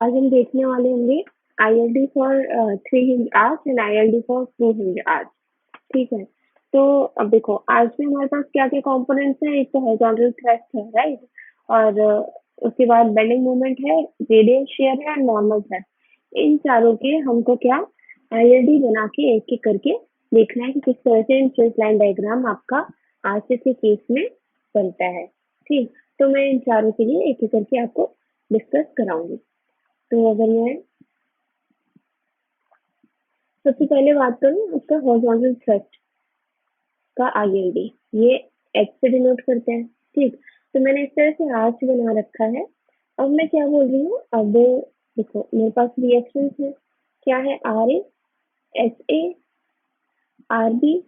आज हम देखने वाले होंगे ILD for 3 hinge arch and ILD for 2 hinge arch। ठीक है, तो अब देखो आज में हमारे पास क्या क्या कंपोनेंट्स हैं। एक तो हॉरिजॉन्टल थ्रस्ट है, राइट, और उसके बाद बेंडिंग मोमेंट है, रेडियल शियर है और नॉर्मल थ्रस्ट। इन चारों के हमको क्या ILD बना के एक एक करके देखना है कि किस तरह से इन लाइन डायग्राम आपका आरसीएस के केस में बनता है। ठीक, तो मैं इन चारों के लिए एक एक करके आपको डिस्कस कराऊंगी। तो अगर मैं सबसे पहले बात करूँ उसका हॉरिजॉन्टल थ्रस्ट का ILD, ये एच से डिनोट करते हैं। ठीक, तो मैंने इस तरह से आर्च बना रखा है। अब मैं क्या बोल रही हूँ, अब देखो मेरे पास रिएक्शंस है, क्या है, RA, HA, RB,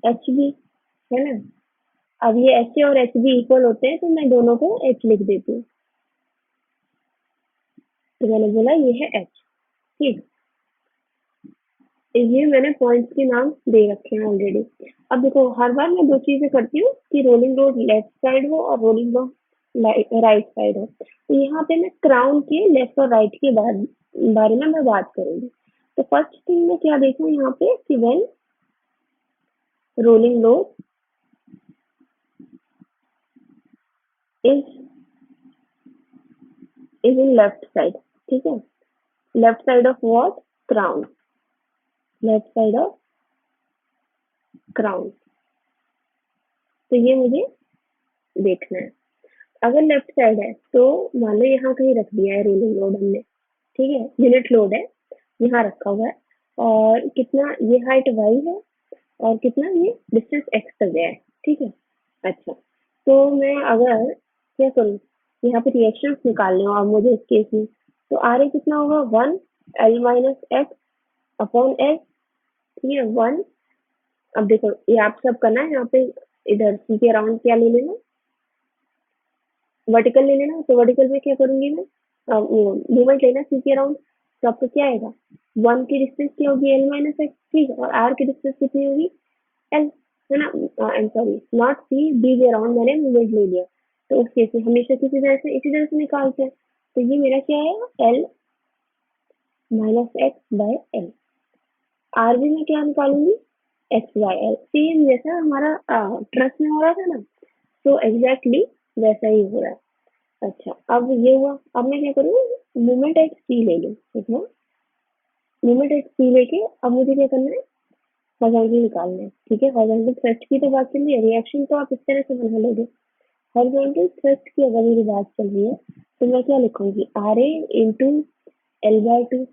HB, है ना। अब ये HA और HB इक्वल होते हैं तो मैं दोनों को H लिख देती हूँ। तो मैंने बोला ये है H। ठीक, ये मैंने पॉइंट्स के नाम दे रखे हैं ऑलरेडी। अब देखो हर बार मैं दो चीजें करती हूँ कि रोलिंग लोड लेफ्ट साइड हो और रोलिंग लोड राइट साइड हो। तो यहाँ पे मैं क्राउन के लेफ्ट और राइट के बारे में मैं बात करूंगी। तो फर्स्ट थिंग मैं क्या देखूँ यहाँ पे कि when rolling load is in left side. ठीक है, left side of what, crown, left side of crown. तो ये मुझे देखना है। अगर लेफ्ट साइड है तो मान लो यहाँ कहीं रख दिया है रोलिंग लोड हमने। ठीक है, यूनिट लोड है, यहाँ रखा हुआ है, और कितना ये हाइट y है और कितना ये डिस्टेंस x तक गया है। ठीक है, अच्छा, तो मैं अगर क्या करूँ, यहाँ पे रिएक्शंस निकालने हो अब मुझे इस केस में, तो RA कितना होगा, 1L-X अपॉन S। ठीक है, 1। अब देखो ये आप सब करना है, यहाँ पे इधर C के अराउंड क्या ले लेना, वर्टिकल ले लेना। तो वर्टिकल में क्या करूंगी मैं, मूवमेंट लेना सी के अराउंड। तो आपको क्या आएगा, 1 की डिस्टेंस क्या होगी, L-X। ठीक है, और R की डिस्टेंस कितनी होगी, L, है ना। I am sorry, not C, B के अराउंड मैंने मूवमेंट ले लिया। तो उस केस में हमेशा किसी तरह से इसी तरह से निकालते हैं। तो ये मेरा क्या है, L-X/L। आर भी मैं क्या निकालूंगी, X/L, सेम जैसा हमारा ट्रस्ट में हो रहा था ना। तो एग्जैक्टली वैसा ही हो रहा है। अच्छा, अब ये हुआ, अब मैं क्या करूँ, मोमेंट एट सी ले लूँ। कितना, मोमेंट एट सी लेके अब मुझे क्या करना है, हॉरिजॉन्टल निकालना है। ठीक है, हॉरिजॉन्टल थ्रस्ट की तो बात चल रही है, रिएक्शन तो आप इस तरह से बना लोगे। हॉरिजॉन्टल थ्रस्ट की अगर मेरी बात चल रही है तो मैं क्या लिखूंगी, RA into L/2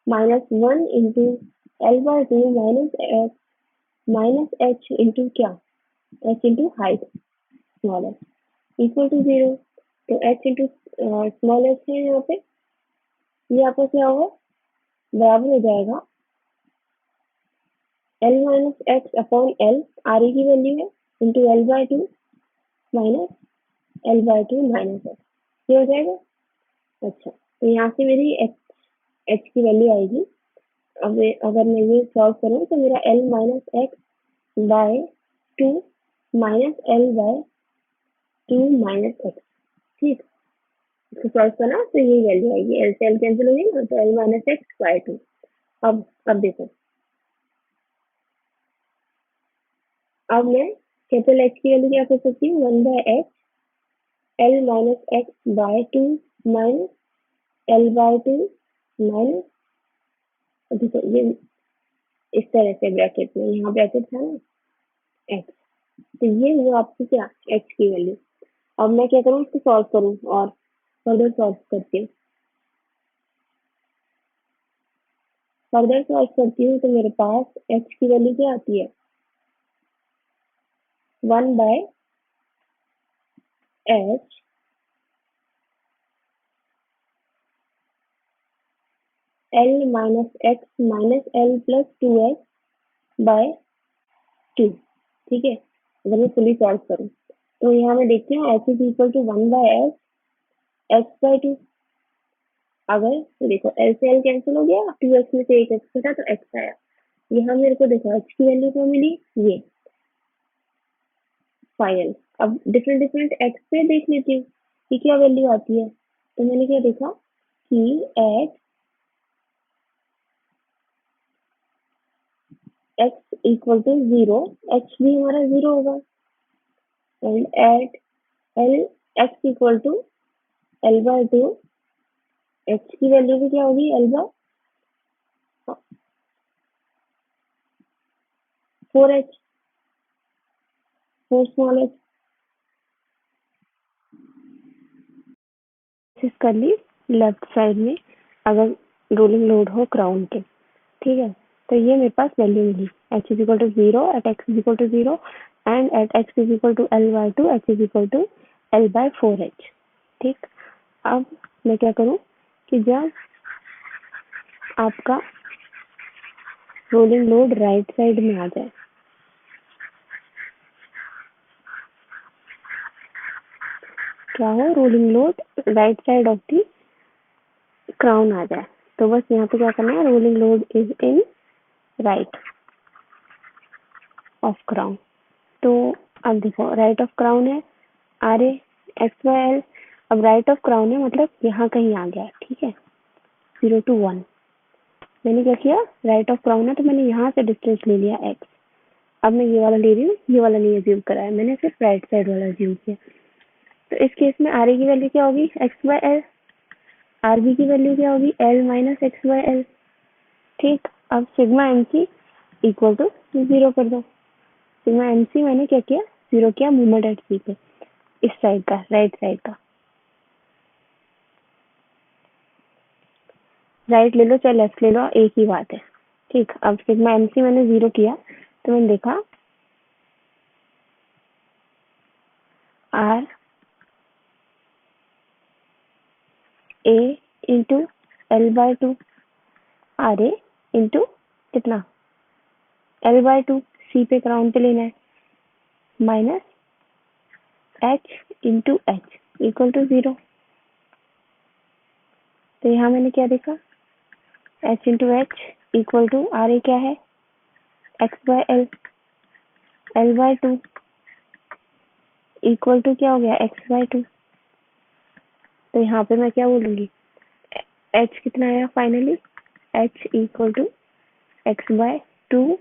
minus 1 into L/2 minus H into क्या, H into height small H equal to 0। तो H इंटू स्मॉल एच है यहाँ पे, ये आपका क्या होगा, बराबर हो जाएगा L-X अपॉन L, RE की वैल्यू है, into L/2 minus L/2 minus X, ये हो जाएगा। अच्छा, तो यहाँ से मेरी H की वैल्यू आएगी। अब अगर मैं ये सॉल्व करूँ तो मेरा L-X/2 minus L/2 minus X। ठीक, इसको सॉल्व करना तो ये वैल्यू आएगी, L से L कैंसिल होगी ना, तो L-X/2। अब देखो, अब मैं कैपिटल H की वैल्यू क्या कर सकती हूँ, 1/H L-X/2 minus L/2 minus, देखो ये इस तरह से ब्रैकेट में, यहाँ ब्रैकेट था ना, x। तो ये हुआ आपकी क्या, x की वैल्यू। अब मैं क्या करूँ, इसको सॉल्व करूँ और फर्दर सॉल्व करती हूँ। फर्दर सॉल्व करती हूँ तो मेरे पास x की वैल्यू क्या आती है, 1/h L minus x minus L plus 2h/2। ठीक है, अगर मैं फुली सॉल्व करूँ तो यहाँ मैं देखती हूँ h is equal to 1/h x/2। अगर तो देखो L से L कैंसिल हो गया, 2x में से एक x घटा तो x आया। यहाँ मेरे को देखो h की वैल्यू क्या मिली, ये फाइनल। अब डिफरेंट डिफरेंट x पे देख लेती हूँ कि क्या वैल्यू आती है। तो मैंने क्या देखा कि at x equal to 0, h भी हमारा 0 होगा, and at l x equal to l by 2, h की वैल्यू भी क्या होगी, l by 4h, 4 small h। कर ली लेफ्ट साइड में, अगर रोलिंग लोड हो क्राउन के, ठीक है। तो ये मेरे पास वैल्यू मिली, h is equal to 0 at x is equal to 0 and at x is equal to l by 2, h is equal to l by 4h। ठीक, अब मैं क्या करूँ कि जब आपका रोलिंग लोड राइट साइड में आ जाए, क्या हो, rolling load right side of the crown आ जाए, तो बस यहाँ पे क्या करना है, rolling load is in right of crown. तो अब देखो राइट ऑफ क्राउन है R A X Y L, अब राइट ऑफ क्राउन है मतलब यहाँ कहीं आ गया, ठीक है, 0 to 1। मैंने क्या किया, राइट ऑफ क्राउन है तो मैंने यहाँ से डिस्टेंस ले लिया एक्स। अब मैं ये वाला ले रही हूँ, ये वाला नहीं अज्यूम करा है मैंने, सिर्फ राइट साइड वाला अज्यूम किया। तो इस केस में आर ए की वैल्यू क्या होगी, X by L, R B की वैल्यू क्या होगी, L minus X by L. ठीक, अब sigma M C equal to 0 कर दो। सिग्मा एम सी मैंने क्या किया, 0 किया मूवमेंट एट सी पे, इस साइड का, राइट साइड का। राइट ले लो चाहे लेफ्ट ले लो, एक ही बात है। ठीक, अब सिग्मा एम सी मैंने 0 किया तो मैंने देखा R A into L by 2, R A into कितना, एल बाय 2, सी पे क्राउन पे लेना है, minus H into H equal to 0। तो यहाँ मैंने क्या देखा, H into H equal to R A क्या है, X by L, L by 2 equal to क्या हो गया, एक्स बाय 2। तो यहाँ पे मैं क्या बोलूंगी, एच कितना आया finally, H equal to X by 2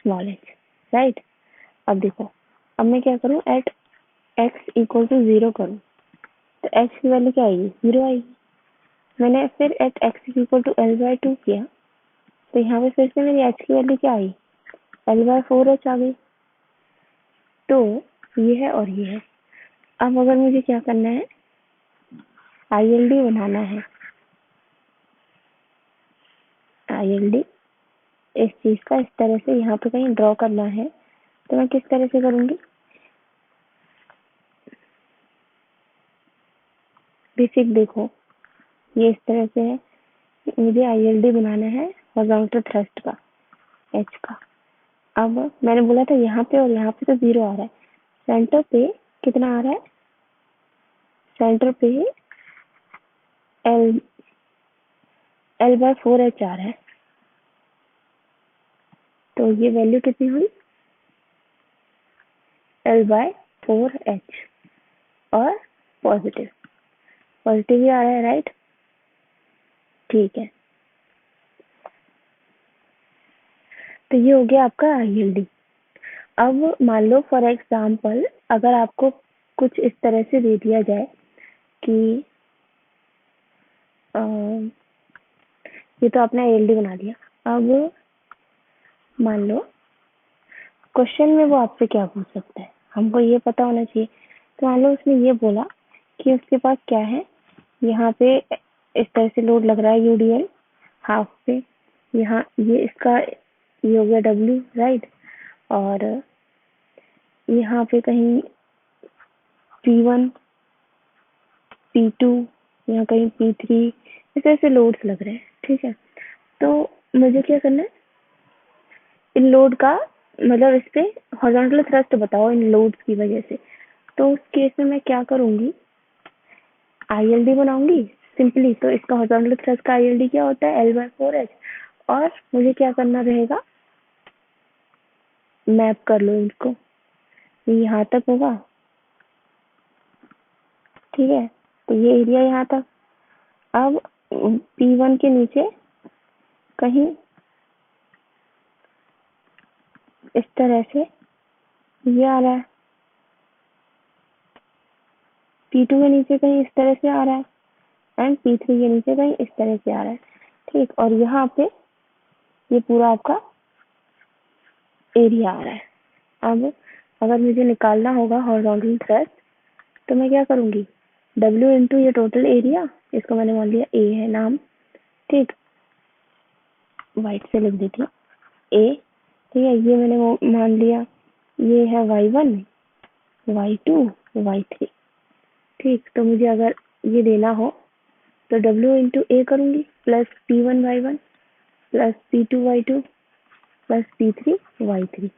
small H, right. अब देखो, अब मैं क्या करूँ, एट एक्स इक्वल टू 0 करूँ, तो एच की वैल्यू क्या आएगी, 0 आएगी। मैंने फिर at X equal to L by 2 किया, तो यहाँ पे फिर से मेरी एच की वैल्यू क्या आई, एल बाय 4h आ गई। तो ये है और ये है। अब अगर मुझे क्या करना है, आईएलडी बनाना है, आईएलडी इस चीज का इस तरह से यहाँ पे कहीं ड्रॉ करना है, तो मैं किस तरह से करूंगी, बेसिक देखो ये इस तरह से है, मुझे आईएलडी बनाना है हॉरिजॉन्टल थ्रस्ट का, एच का। अब मैंने बोला था यहाँ पे और यहाँ पे तो 0 आ रहा है, सेंटर पे कितना आ रहा है, सेंटर पे एल एल बाय 4h आ रहा है। तो ये वैल्यू कितनी हुई, एल बाय 4h, और पॉजिटिव, पॉजिटिव ही आ रहा है, राइट। ठीक है, तो ये हो गया आपका आईएलडी। अब मान लो फॉर एग्जाम्पल अगर आपको कुछ इस तरह से दे दिया जाए कि ये तो आपने आईएलडी बना दिया, अब मान लो क्वेश्चन में वो आपसे क्या पूछ सकता है, हमको ये पता होना चाहिए। तो मान लो उसने ये बोला कि उसके पास क्या है, यहाँ पे इस तरह से लोड लग रहा है यूडीएल हाफ पे, यहाँ ये इसका ये हो गया डब्ल्यू, राइट, और यहाँ पे कहीं P1 P2, यहाँ कहीं P3, इस तरह से लोड्स लग रहे हैं, ठीक है। तो मुझे क्या करना है, इन लोड का मतलब इस पे हॉरिजॉन्टल थ्रस्ट बताओ इन लोड्स की वजह से। तो उस केस में मैं क्या करूंगी, आईएलडी बनाऊंगी सिंपली। तो इसका हॉरिजॉन्टल थ्रस्ट का आईएलडी क्या होता है, एल बाय 4h, और मुझे क्या करना रहेगा, मैप कर लो इसको, ये यहाँ तक होगा, ठीक है, तो ये एरिया यहाँ तक। अब P1 के नीचे कहीं इस तरह से ये आ रहा है, P2 के नीचे कहीं इस तरह से आ रहा है एंड P3 के नीचे कहीं इस तरह से आ रहा है। ठीक, और यहाँ पे ये पूरा आपका एरिया आ रहा है। अब अगर मुझे निकालना होगा हॉरिजॉन्टल थ्रस्ट, तो मैं क्या करूंगी, W इंटू ये टोटल एरिया, इसको मैंने मान लिया A है नाम, ठीक, वाइट से लिख देती हूँ A, ठीक है। ये मैंने वो मान लिया, ये है y1, y2, y3, ठीक। तो मुझे अगर ये देना हो तो W इंटू A करूंगी plus P1 y1 plus P2 y2 plus P3 y3।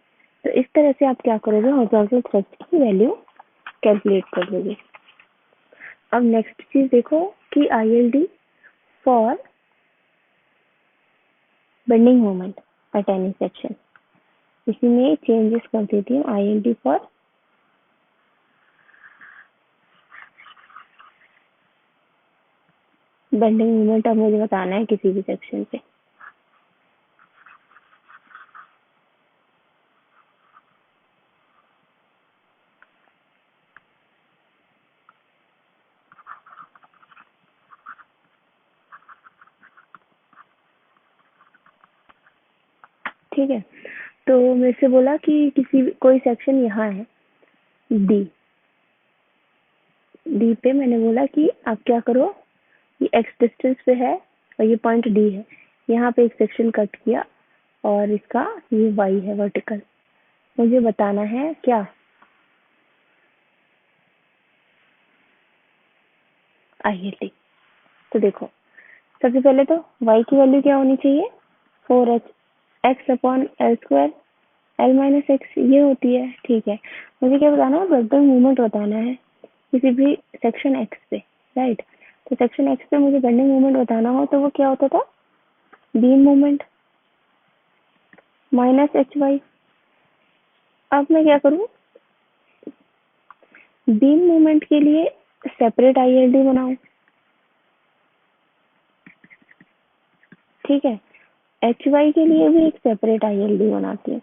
तो इस तरह से आप क्या करोगे, हॉरिजॉन्टल थ्रस्ट की वैल्यू कैलकुलेट कर लोगे। अब नेक्स्ट चीज देखो कि ILD for bending moment at any section, इसी में चेंजेस कर देती हूँ। ILD फॉर बेंडिंग मोमेंट अब मुझे बताना है किसी भी सेक्शन पे। ठीक है, तो मेरे से बोला कि कोई सेक्शन यहाँ है डी, डी पे मैंने बोला कि आप क्या करो, ये एक्स डिस्टेंस पे है और ये पॉइंट डी है, यहाँ पे एक सेक्शन कट किया और इसका ये वाई है वर्टिकल। मुझे बताना है क्या, ILD। तो देखो सबसे पहले तो y की वैल्यू क्या होनी चाहिए, 4h x upon L square L minus x, ये होती है। ठीक है, मुझे क्या बताना है, बेंडिंग मोमेंट बताना है किसी भी सेक्शन एक्स पे, राइट। तो सेक्शन एक्स पे मुझे बेंडिंग मोमेंट बताना हो तो वो क्या होता था, beam moment minus H Y. अब मैं क्या करूँ, बीम मोमेंट के लिए सेपरेट ILD बनाऊं, ठीक है। एच वाई के लिए भी एक सेपरेट ILD बनाती हूँ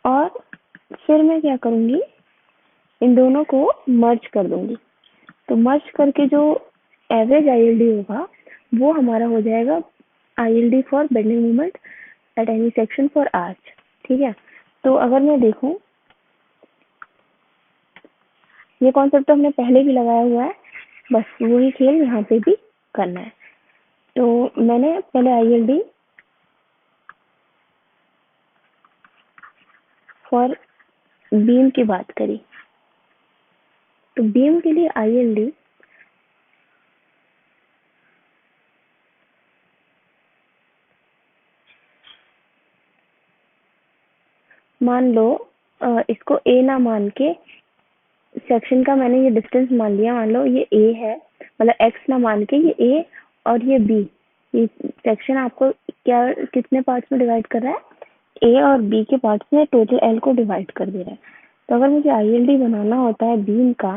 और फिर मैं क्या करूंगी, इन दोनों को मर्ज कर दूंगी। तो मर्ज करके जो एवरेज ILD होगा वो हमारा हो जाएगा ILD for bending moment at any section for arch. ठीक है, तो अगर मैं देखूं, ये कॉन्सेप्ट तो हमने पहले भी लगाया हुआ है, बस वही खेल यहाँ पे भी करना है। तो मैंने पहले ILD फॉर बीम की बात करी, तो बीम के लिए ILD मान लो, इसको A ना मान के सेक्शन का मैंने ये डिस्टेंस मान लिया, मान लो ये A है, मतलब x ना मान के ये A और ये B, ये सेक्शन आपको क्या कितने पार्ट्स में डिवाइड कर रहा है, A और B के पार्ट्स में टोटल L को डिवाइड कर दे रहा है। तो अगर मुझे ILD बनाना होता है बीम का,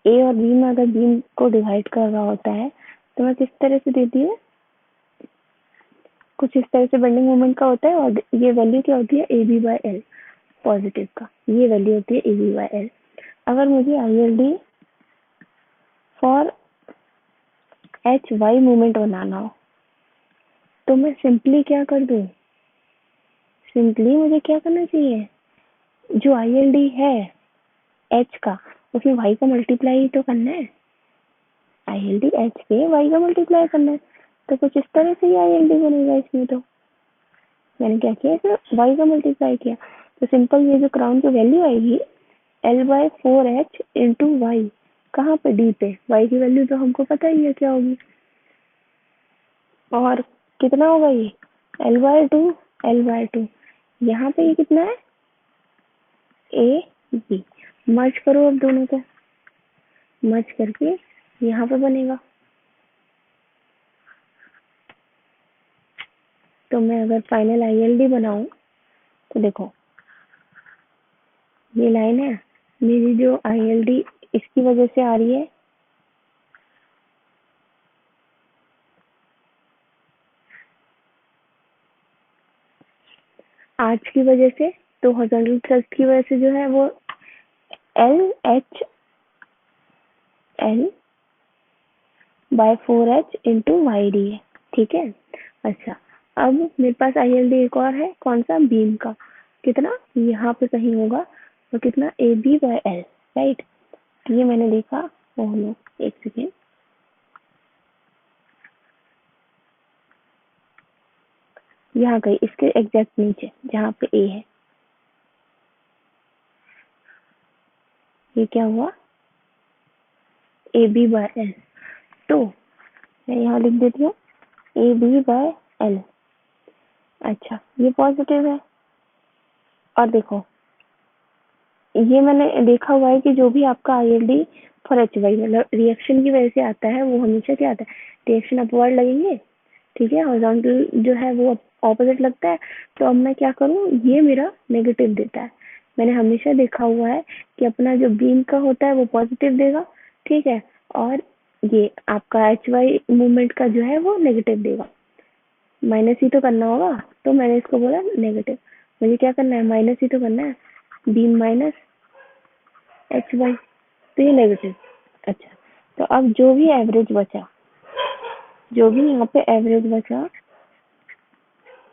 A और B में अगर बीम को डिवाइड कर रहा होता है तो मैं किस तरह से देती हूँ, कुछ इस तरह से बेंडिंग मोमेंट का होता है और ये वैल्यू क्या होती है, AB/L पॉजिटिव का, ये वैल्यू होती है AB/L। अगर मुझे ILD फॉर HY मूवमेंट बनाना हो तो मैं सिंपली क्या कर दूं, सिंपली मुझे क्या करना चाहिए, जो ILD है H का उसमें Y का मल्टीप्लाई तो करना है, ILD H पे Y का मल्टीप्लाई करना है। तो कुछ इस तरह से ही ILD बनेगा। इसमें तो मैंने क्या किया, इसमें Y का मल्टीप्लाई किया, तो सिंपल ये जो क्राउन की वैल्यू आएगी L/4H इंटू वाई, कहाँ पे, डी पे। Y की वैल्यू तो हमको पता ही है क्या होगी, और कितना होगा ये L/2, L/2। यहाँ पे ये कितना है, AB। मर्ज करो अब दोनों को, मर्ज करके यहाँ पे बनेगा। तो मैं अगर फाइनल ILD बनाऊं तो देखो ये लाइन है मेरी, जो ILD इसकी वजह से आ रही है आर्च की वजह से, तो हॉरिजॉन्टल थ्रस्ट की वजह से जो है वो LHL/4H इंटू वाई डी है। ठीक है। अच्छा, अब मेरे पास ILD एक और है, कौन सा, बीम का। कितना, यहाँ पे कहीं होगा, तो कितना, AB/L, राइट। ये मैंने देखा, ओह नो, एक सेकेंड, यहाँ कहीं इसके एग्जैक्ट नीचे जहाँ पे A है, ये क्या हुआ, AB/L। तो मैं यहाँ लिख देती हूँ AB/L। अच्छा, ये पॉजिटिव है। और देखो, ये मैंने देखा हुआ है कि जो भी आपका ILD फॉर HY मतलब रिएक्शन की वजह से आता है, वो हमेशा क्या आता है, रिएक्शन अपवर्ड लगेंगे। ठीक है, हॉरिजॉन्टल जो है वो ऑपोजिट लगता है। तो अब मैं क्या करूँ, ये मेरा नेगेटिव देता है। मैंने हमेशा देखा हुआ है कि अपना जो बीम का होता है वो पॉजिटिव देगा। ठीक है, और ये आपका HY मूवमेंट का जो है वो नेगेटिव देगा। माइनस ही तो करना होगा, तो मैंने इसको बोला नेगेटिव। मुझे क्या करना है, माइनस ही तो करना है, बीम माइनस HY, तो ये नेगेटिव। अच्छा, तो अब जो भी एवरेज बचा, जो भी यहाँ पे एवरेज बचा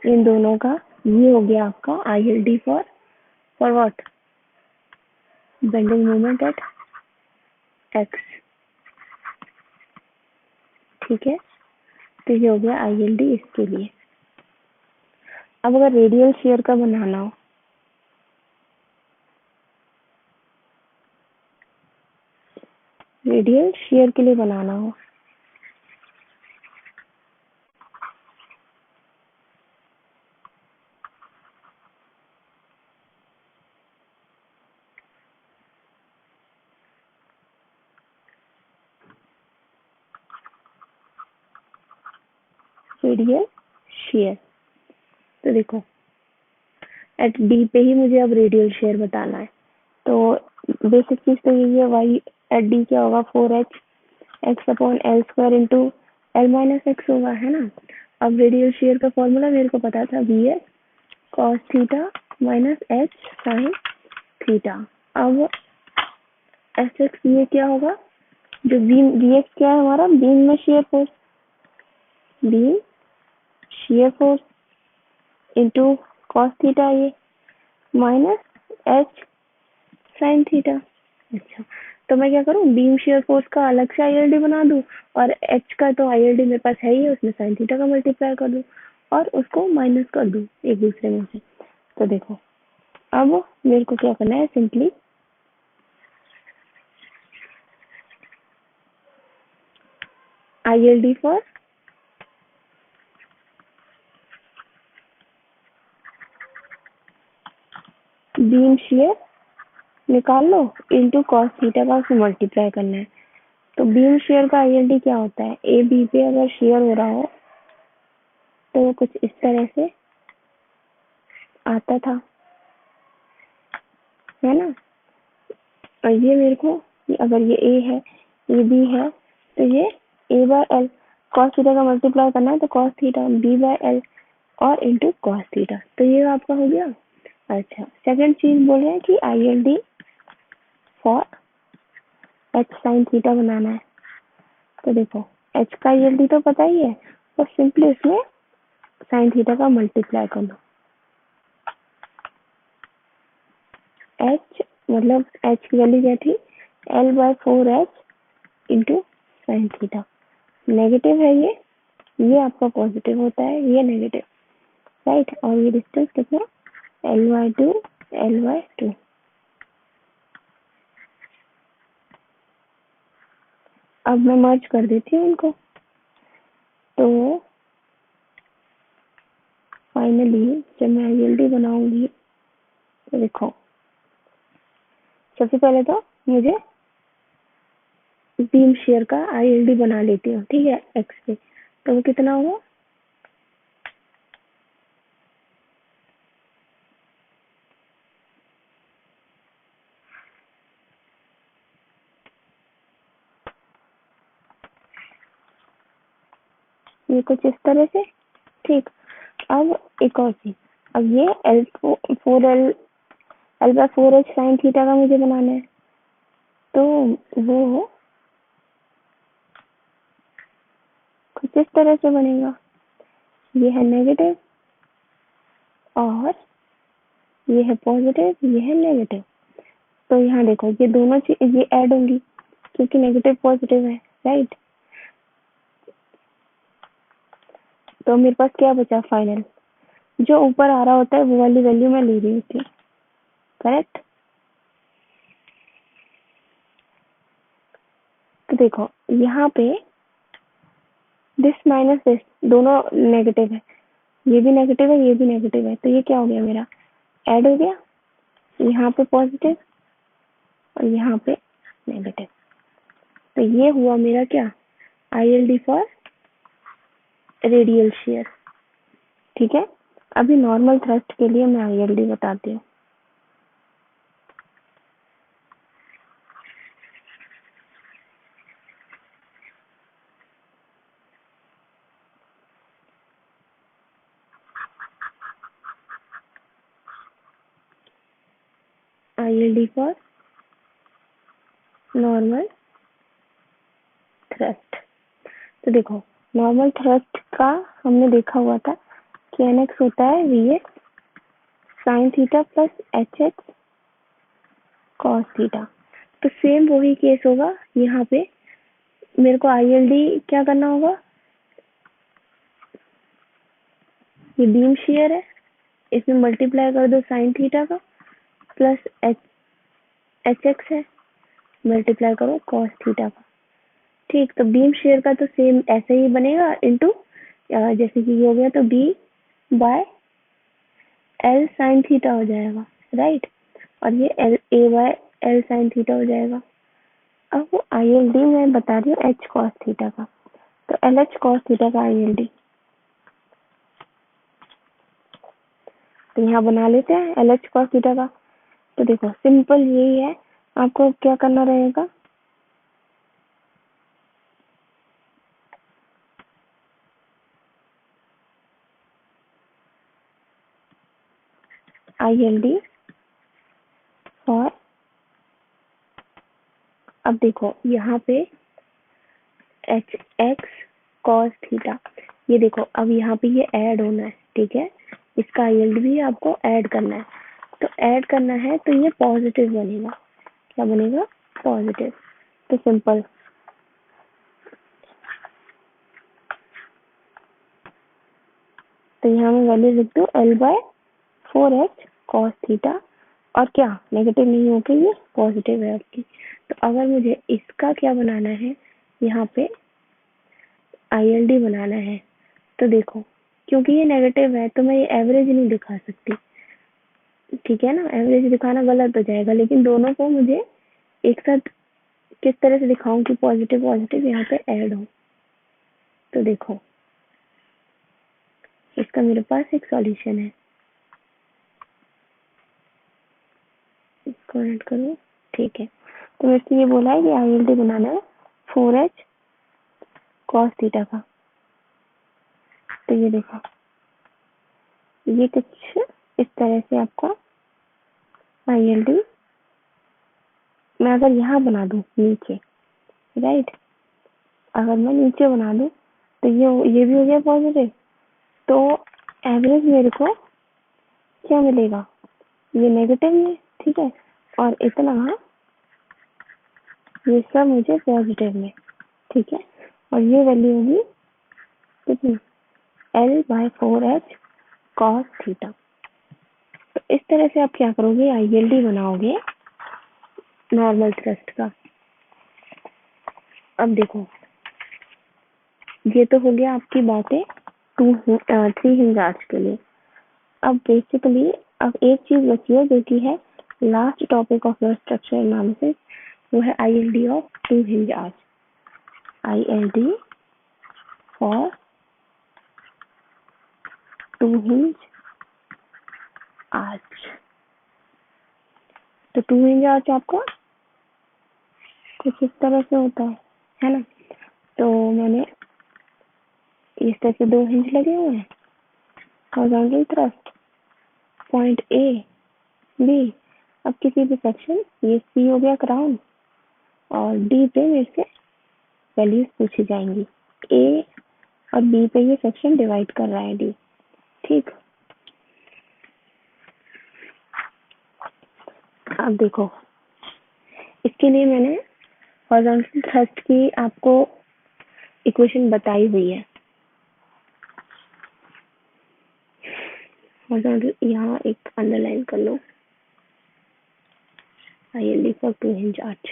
इन दोनों का, ये हो गया आपका ILD for what, bending moment at x। ठीक है, तो ये हो गया ILD इसके लिए। अब अगर रेडियल शेयर का बनाना हो, रेडियल शेयर के लिए बनाना हो, रेडियल शेयर, तो देखो एट डी पे ही मुझे अब रेडियल शेयर बताना है। तो बेसिक चीज तो यही है, वाई एट डी क्या होगा, 4H x/L² इंटू L-x होगा, है ना। अब रेडियल शेयर का फॉर्मूला मेरे को पता था, VS cos theta minus H sin theta. अब SX ये क्या होगा, जो बीम, VX क्या है हमारा, बीम में shear force, beam shear force into cos theta, ये माइनस H sin थीटा। अच्छा, तो मैं क्या करूँ, बीम शेयर फोर्स का अलग से ILD बना दूं, और H का तो ILD मेरे पास है ही, उसमें sin थीटा का मल्टीप्लाई कर दूं, और उसको माइनस कर दूं एक दूसरे में से। तो देखो, अब मेरे को क्या करना है, simply ILD for beam share निकाल लो, इंटू कॉस थीटा का उसमें मल्टीप्लाई करना है। तो बीम शेयर का ILD क्या होता है, ए बी पे अगर शेयर हो रहा हो तो कुछ इस तरह से आता था, है ना। और ये मेरे को, अगर ये A है, ये B है, तो ये A/L cos थीटा का मल्टीप्लाई करना है, तो cos थीटा B/L और इंटू cos थीटा, तो ये आपका हो गया। अच्छा, सेकंड चीज बोल रहे हैं कि ILD for H sin theta बनाना है। तो देखो, H का ILD तो पता ही है, तो सिंपली इसमें sin थीटा का मल्टीप्लाई कर लो। H मतलब H की वैल्यू क्या थी, L/4H into sine theta. Negative है ये आपका पॉजिटिव होता है, ये नेगेटिव, राइट। और ये डिस्टेंस कितना, L/2 L/2। अब मैं मर्ज कर देती हूँ इनको, तो फाइनली जब मैं ILD बनाऊंगी, तो देखो, सबसे पहले तो मुझे बीम शेयर का ILD बना लेती हूँ, ठीक है, एक्स पे। तो वो कितना होगा, ये कुछ इस तरह से। ठीक, अब एक और चीज, अब ये L/4H sin थीटा का मुझे बनाना है, तो वो कुछ इस तरह से बनेगा। ये है नेगेटिव और ये है पॉजिटिव, ये है नेगेटिव। तो यहाँ देखो ये दोनों चीज ये ऐड होंगी क्योंकि नेगेटिव पॉजिटिव है, राइट। तो मेरे पास क्या बचा फाइनल, जो ऊपर आ रहा होता है वो वाली वैल्यू मैं ले रही हूँ थी, करेक्ट। तो देखो यहाँ पे दिस माइनस दिस दोनों नेगेटिव है, ये भी नेगेटिव है, ये भी नेगेटिव है, तो ये क्या हो गया मेरा, ऐड हो गया। यहाँ पे पॉजिटिव और यहाँ पे नेगेटिव, तो ये हुआ मेरा क्या, ILD फॉर रेडियल शेयर। ठीक है, अभी नॉर्मल थ्रस्ट के लिए मैं ILD बताती हूँ। ILD for normal thrust. तो देखो नॉर्मल थ्रस्ट का हमने देखा हुआ था कि NX होता है VX sine theta plus HX cos theta. तो सेम वही केस होगा यहाँ पे, मेरे को ILD क्या करना होगा, ये बीम शेयर है, इसमें मल्टीप्लाई कर दो साइन थीटा का प्लस HX है, मल्टीप्लाई करो कॉस थीटा का। ठीक, तो बीम शेयर का तो सेम ऐसे ही बनेगा इनटू जैसे कि ये हो गया तो B by L sine theta हो जाएगा, राइट। और ये A by L sine theta हो जाएगा। अब वो ILD मैं बता रही हूँ H cos थीटा का, तो LH cos थीटा का ILD तो यहाँ बना लेते हैं LH cos थीटा का। तो देखो सिंपल यही है, आपको क्या करना रहेगा, ILD और अब देखो यहाँ पे HX cos थीटा, ये देखो अब यहाँ पे ये ऐड होना है, ठीक है, इसका ILD भी आपको ऐड करना है। तो ऐड करना है तो ये पॉजिटिव बनेगा, क्या बनेगा, पॉजिटिव। तो सिंपल, तो यहाँ मैं वैल्यू लिख दूँ L/4H cos थीटा और क्या नेगेटिव नहीं होके ये पॉजिटिव है आपकी। तो अगर मुझे इसका क्या बनाना है, यहाँ पे ILD बनाना है, तो देखो क्योंकि ये नेगेटिव है तो मैं ये एवरेज नहीं दिखा सकती, ठीक है ना, एवरेज दिखाना गलत हो जाएगा, लेकिन दोनों को मुझे एक साथ किस तरह से दिखाऊं कि पॉजिटिव पॉजिटिव यहाँ पे ऐड हो। तो देखो इसका मेरे पास एक सॉल्यूशन है, इसको ऐड करो, ठीक है। तो मेरे से ये बोला है कि ILD बनाना है 4H cos थीटा का। तो ये देखो ये कुछ इस तरह से आपका ILD मैं अगर यहाँ बना दूँ नीचे, राइट, अगर मैं नीचे बना दूँ तो ये भी हो गया पॉजिटिव, तो एवरेज मेरे को क्या मिलेगा, ये नेगेटिव में, ठीक है, और इतना ये सब मुझे पॉजिटिव में, ठीक है, और ये वैल्यू होगी कितनी, L/4H cos थीटा। तो इस तरह से आप क्या करोगे, ILD बनाओगे नॉर्मल थ्रस्ट का। अब देखो ये तो हो गया आपकी बातें 3 हिंज आर्च के लिए। अब बेसिकली अब एक चीज बची है जो कि है last topic of your structure analysis, वो है ILD of 2 hinge arch, ILD for 2 hinge arch. तो 2 हिंज आर्च आपका कुछ इस तरह से होता है ना। तो मैंने इस तरह से 2 हिंज लगे हुए हैं horizontal thrust, point A B. अब किसी भी सेक्शन, ये सी हो गया क्राउन, और डी पे मेरे से वैल्यूज पूछी जाएंगी। ए और बी पे ये सेक्शन डिवाइड कर रहा है डी। ठीक, अब देखो इसके लिए मैंने हॉरिजॉन्टल थ्रस्ट की आपको इक्वेशन बताई हुई है। हॉरिजॉन्टल यहाँ एक अंडरलाइन कर लो, ILD for 2 hinge arch।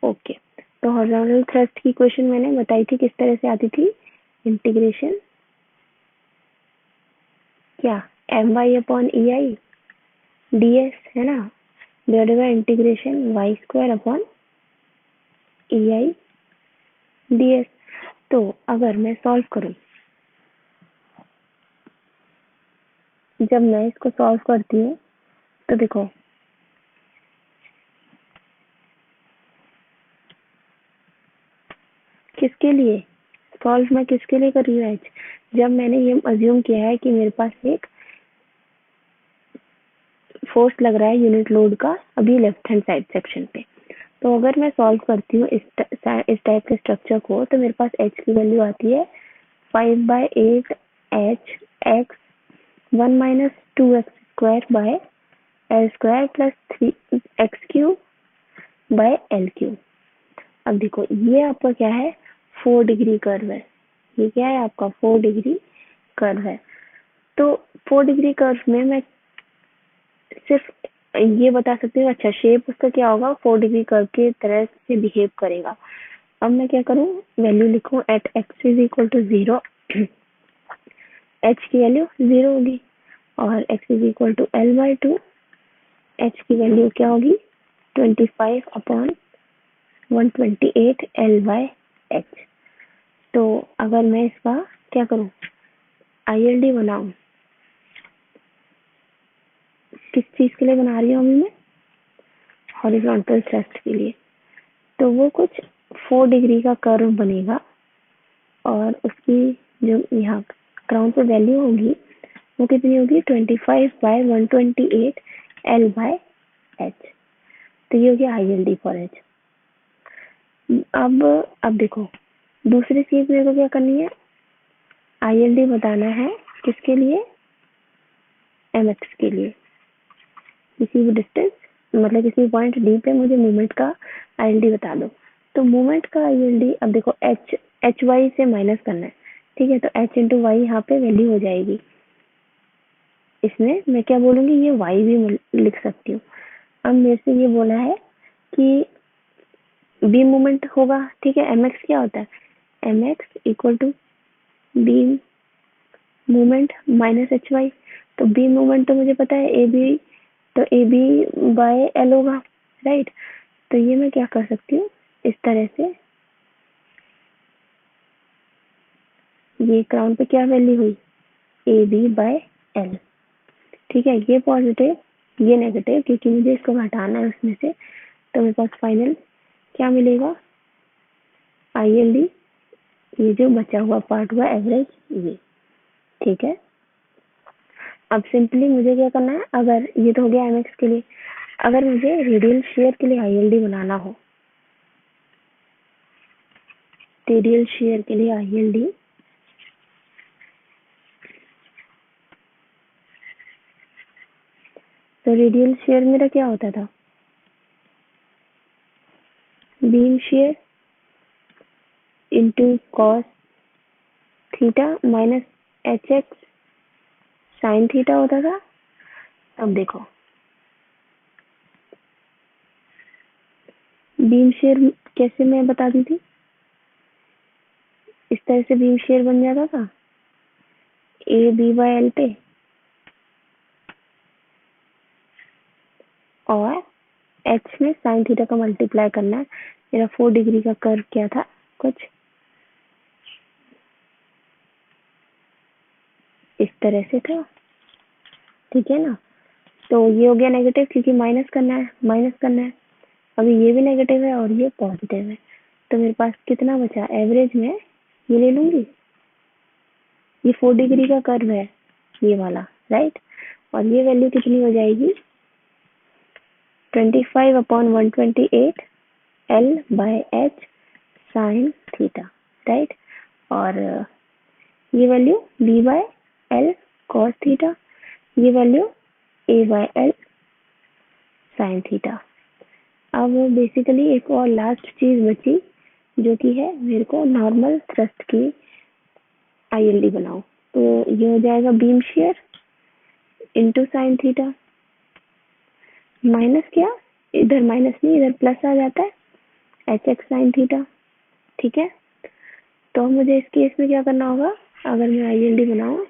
Okay, तो हॉरिजॉन्टल थ्रस्ट की इक्वेशन मैंने बताई थी किस तरह से आती थी। इंटीग्रेशन क्या, my/ei ds है ना, divided by integration y² upon ei ds। तो अगर मैं सॉल्व करूं, जब मैं इसको सॉल्व करती हूँ तो देखो किसके लिए सॉल्व, मैं किसके लिए कर रही हूँ एच, जब मैंने ये अज्यूम किया है कि मेरे पास एक फोर्स लग रहा है यूनिट लोड का अभी लेफ्ट हैंड साइड सेक्शन पे। तो अगर मैं सॉल्व करती हूँ इस टाइप के स्ट्रक्चर को, तो मेरे पास एच की वैल्यू आती है 5/8 H X 1 minus 2x² by L² plus 3x³ by L³। अब देखो ये आपका क्या है, 4 डिग्री कर्व है। ये क्या है आपका 4 डिग्री कर्व है। तो 4 डिग्री कर्व में मैं सिर्फ ये बता सकती हूँ, अच्छा शेप उसका क्या होगा, 4 डिग्री कर्व के तरह से बिहेव करेगा। अब मैं क्या करूँ, वैल्यू लिखूँ at x is equal to 0, h की वैल्यू 0 होगी, और x is equal to L/2, h की वैल्यू क्या होगी 25/128 L/h। तो अगर मैं इसका क्या करूँ, ILD बनाऊँ, किस चीज के लिए बना रही हूँ अभी मैं, हॉरिजॉन्टल थ्रस्ट के लिए। तो वो कुछ 4 डिग्री का कर्व बनेगा, और उसकी जो यहाँ क्राउन पे वैल्यू होगी वो कितनी होगी 25/128 L/h। तो ये हो गया ILD फॉर h। अब देखो दूसरी चीज मेरे को क्या करनी है, ILD बताना है किसके लिए, mx के लिए। किसी भी डिस्टेंस मतलब किसी पॉइंट डी पे मुझे मूवमेंट का ILD बता दो। तो मूवमेंट का ILD, अब देखो एच वाई से माइनस करना है, ठीक है, तो h इंटू वाई यहाँ पे वैल्यू हो जाएगी। इसमें मैं क्या बोलूंगी, ये y भी लिख सकती हूँ। अब मेरे से ये बोला है कि बीम मूवमेंट होगा, ठीक है, mx क्या होता है, mx equal to beam movement minus hy। तो बीम मूवमेंट तो मुझे पता है ab, तो AB/L होगा, राइट। तो ये मैं क्या कर सकती हूँ, इस तरह से, ये क्राउन पे क्या वैल्यू हुई AB/L, ठीक है, ये पॉजिटिव ये नेगेटिव, क्योंकि मुझे इसको घटाना है उसमें से। तो मेरे पास फाइनल क्या मिलेगा, ILD, ये जो बचा हुआ पार्ट हुआ एवरेज ये, ठीक है। अब सिंपली मुझे क्या करना है, अगर ये तो हो गया mx के लिए, अगर मुझे रेडियल शेयर के लिए ILD बनाना हो, रेडियल शेयर के लिए ILD, तो रेडियल शेयर मेरा क्या होता था, beam share into cos theta minus HX sine theta होता था। अब देखो बीम शेयर कैसे मैं बता दी थी, इस तरह से बीम शेयर बन जाता था AB/L पे, और H में साइन थीटा का मल्टीप्लाई करना है। मेरा 4 डिग्री का कर्व क्या था, कुछ इस तरह से था, ठीक है ना। तो ये हो गया नेगेटिव, क्योंकि माइनस करना है, माइनस करना है। अभी ये भी नेगेटिव है और ये पॉजिटिव है, तो मेरे पास कितना बचा, एवरेज में ये ले लूंगी, ये 4 डिग्री का कर्व है ये वाला, राइट। और ये वैल्यू कितनी हो जाएगी 25/128 L/h sin थीटा, राइट। और ये वैल्यू B/L cos थीटा, ये वैल्यू A/L sin थीटा। अब बेसिकली एक और लास्ट चीज बची जो कि है मेरे को नॉर्मल थ्रस्ट की ILD बनाओ। तो ये हो जाएगा beam share into sine theta minus क्या, इधर माइनस नहीं इधर प्लस आ जाता है HX साइन थीटा, ठीक है। तो मुझे इस केस में क्या करना होगा, अगर मैं ILD बनाऊं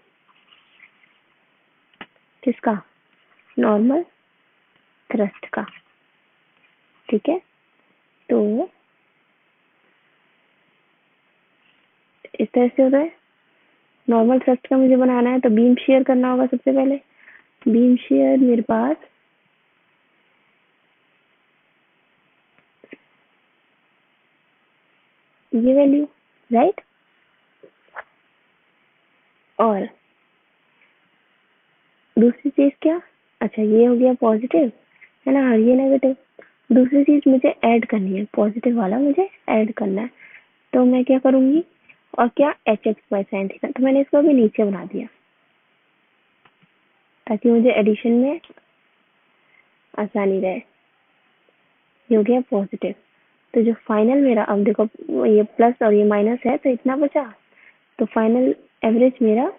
किसका, नॉर्मल थ्रस्ट का, ठीक है। तो इस तरह से होता है, नॉर्मल थ्रस्ट का मुझे बनाना है तो बीम शेयर करना होगा सबसे पहले। बीम शेयर मेरे पास ये वैल्यू, राइट। और दूसरी चीज क्या, अच्छा ये हो गया पॉजिटिव है ना, और ये नेगेटिव। दूसरी चीज मुझे ऐड करनी है, पॉजिटिव वाला मुझे ऐड करना है। तो मैं क्या करूंगी, और क्या HX/sin थीटा, तो मैंने इसको अभी नीचे बना दिया ताकि मुझे एडिशन में आसानी रहे। ये हो गया पॉजिटिव। तो जो फाइनल मेरा, अब देखो ये प्लस और ये माइनस है तो इतना बचा। तो फाइनल एवरेज मेरा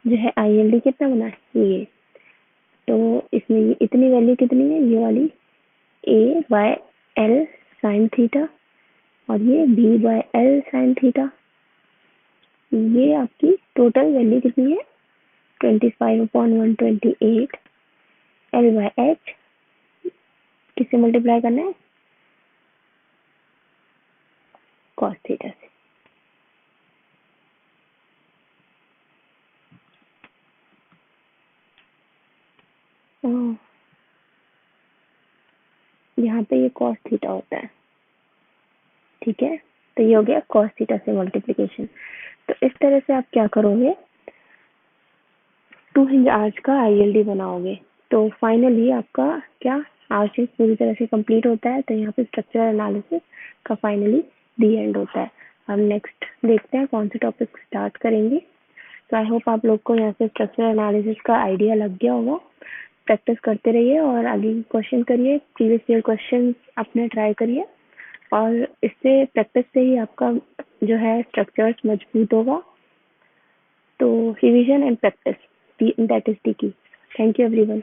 जो है ILD कितना बना ये, तो इसमें ये इतनी वैल्यू कितनी है, ये वाली A/L sin थीटा और ये B/L sin थीटा। ये आपकी टोटल वैल्यू कितनी है 25/128 L/h, किससे मल्टीप्लाई करना है cos थीटा से। यहाँ पे ये cos थीटा होता है, ठीक है। तो ये हो गया cos थीटा से मल्टीप्लीकेशन। तो इस तरह से आप क्या करोगे, 2 हिंज आर्च का ILD बनाओगे। तो फाइनली आपका क्या आर्चिंग पूरी तरह से कंप्लीट होता है। तो यहाँ पे स्ट्रक्चरल एनालिसिस का फाइनली दी एंड होता है। हम नेक्स्ट देखते हैं कौन से टॉपिक स्टार्ट करेंगे। तो आई होप आप लोग को यहाँ से स्ट्रक्चरल एनालिसिस का आइडिया लग गया होगा। प्रैक्टिस करते रहिए और आगे क्वेश्चन करिए, प्रीवियस ईयर क्वेश्चन अपने ट्राई करिए, और इससे प्रैक्टिस से ही आपका जो है स्ट्रक्चर्स मजबूत होगा। तो revision and practice, that is the key. Thank you everyone.